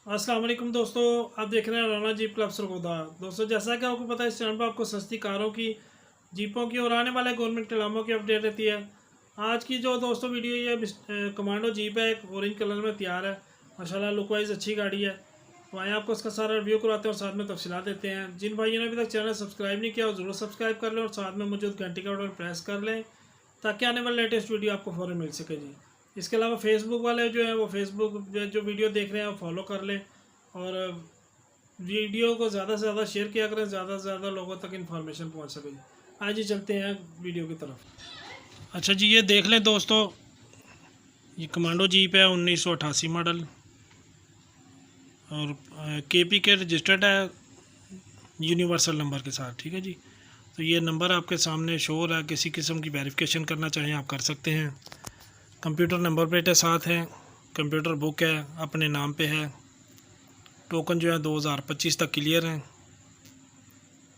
अस्सलाम वालेकुम दोस्तों, आप देख रहे हैं राना जीप क्लब सरगोदा। दोस्तों, जैसा कि आपको पता है, इस चैनल पर आपको सस्ती कारों की, जीपों की और आने वाले गवर्नमेंट कलामों की अपडेट रहती है। आज की जो दोस्तों वीडियो ये कमांडो जीप है, एक ऑरेंज कलर में तैयार है। माशाल्लाह लुक वाइज अच्छी गाड़ी है। तो आए आपको उसका सारा रिव्यू करवाते हैं और साथ में तफसीलात देते हैं। जिन भाइयों ने अभी तक चैनल सब्सक्राइब नहीं किया वो ज़रूर सब्सक्राइब कर लें और साथ में मौजूद घंटी का बटन प्रेस कर लें ताकि आने वाले लेटेस्ट वीडियो आपको फ़ौरन मिल सके जी। इसके अलावा फेसबुक वाले जो हैं वो फेसबुक जो वीडियो देख रहे हैं वो फॉलो कर लें और वीडियो को ज़्यादा से ज़्यादा शेयर किया करें, ज़्यादा से ज़्यादा लोगों तक इन्फॉर्मेशन पहुंच सके। आज ही चलते हैं वीडियो की तरफ। अच्छा जी, ये देख लें दोस्तों, ये कमांडो जीप है 1988 मॉडल और केपी के रजिस्टर्ड है यूनिवर्सल नंबर के साथ। ठीक है जी, तो ये नंबर आपके सामने शो हो रहा है। किसी किस्म की वेरिफिकेशन करना चाहें आप कर सकते हैं। कंप्यूटर नंबर प्लेट है साथ है, कंप्यूटर बुक है, अपने नाम पे है। टोकन जो है 2025 तक क्लियर हैं।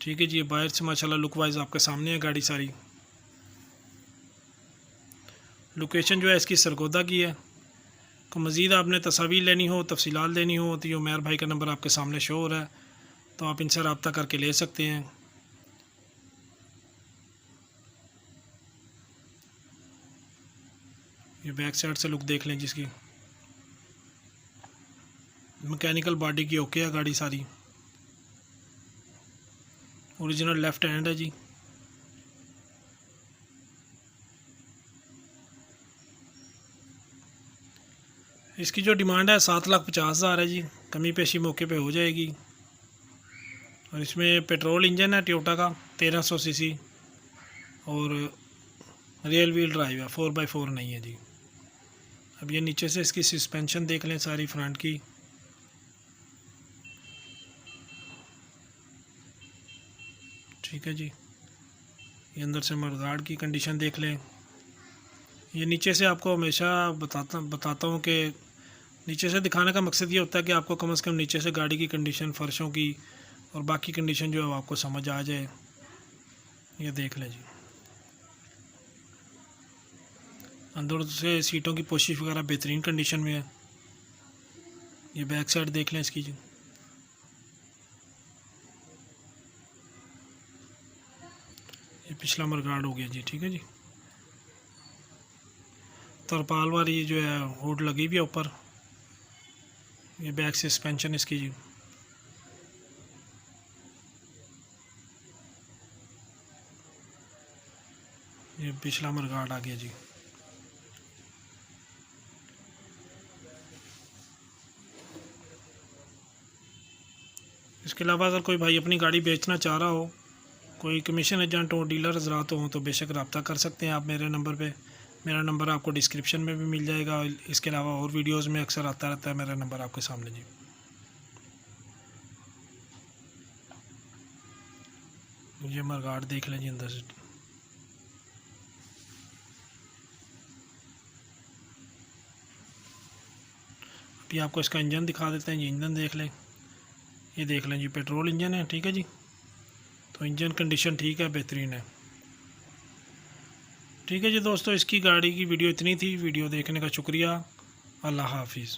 ठीक है जी, बाहर से माशाल्लाह लुक वाइज आपके सामने है गाड़ी सारी। लोकेशन जो है इसकी सरगोदा की है। को मज़ीद आपने तस्वीर लेनी हो, तफसीलात लेनी हो तो ये उमैर भाई का नंबर आपके सामने शो हो रहा है, तो आप इनसे रब्ता करके ले सकते हैं। ये बैक साइड से लुक देख लें जिसकी। मैकेनिकल बॉडी की ओके है गाड़ी सारी। ओरिजिनल लेफ़्ट हैंड है जी। इसकी जो डिमांड है 7,50,000 है जी। कमी पेशी मौके पे हो जाएगी। और इसमें पेट्रोल इंजन है टोयोटा का 1300 सीसी और रियल व्हील ड्राइव है, 4x4 नहीं है जी। अब ये नीचे से इसकी सस्पेंशन देख लें सारी फ्रंट की। ठीक है जी, ये अंदर से मडगार्ड की कंडीशन देख लें। ये नीचे से आपको हमेशा बताता हूँ कि नीचे से दिखाने का मकसद ये होता है कि आपको कम से कम नीचे से गाड़ी की कंडीशन, फर्शों की और बाकी कंडीशन जो है आपको समझ आ जाए। ये देख लें जी, अंदर से सीटों की पोशिश वगैरह बेहतरीन कंडीशन में है। ये बैक साइड देख लें इसकी जी। ये पिछला मडगार्ड हो गया जी। ठीक है जी, तरपाल वाली जो है हुड लगी हुई है ऊपर। ये बैक से सस्पेंशन इसकी जी। ये पिछला मडगार्ड आ गया जी। इसके अलावा अगर कोई भाई अपनी गाड़ी बेचना चाह रहा हो, कोई कमीशन एजेंट हो, डीलर हजरात हो, तो बेशक रब्ता कर सकते हैं आप मेरे नंबर पे। मेरा नंबर आपको डिस्क्रिप्शन में भी मिल जाएगा। इसके अलावा और वीडियोस में अक्सर आता रहता है मेरा नंबर आपके सामने जी। ये मडगार्ड देख लें जी अंदर से। अभी आपको इसका इंजन दिखा देते हैं जी। इंजन देख लें, ये देख लें जी, पेट्रोल इंजन है। ठीक है जी, तो इंजन कंडीशन ठीक है, बेहतरीन है। ठीक है जी दोस्तों, इसकी गाड़ी की वीडियो इतनी थी। वीडियो देखने का शुक्रिया। अल्लाह हाफिज़।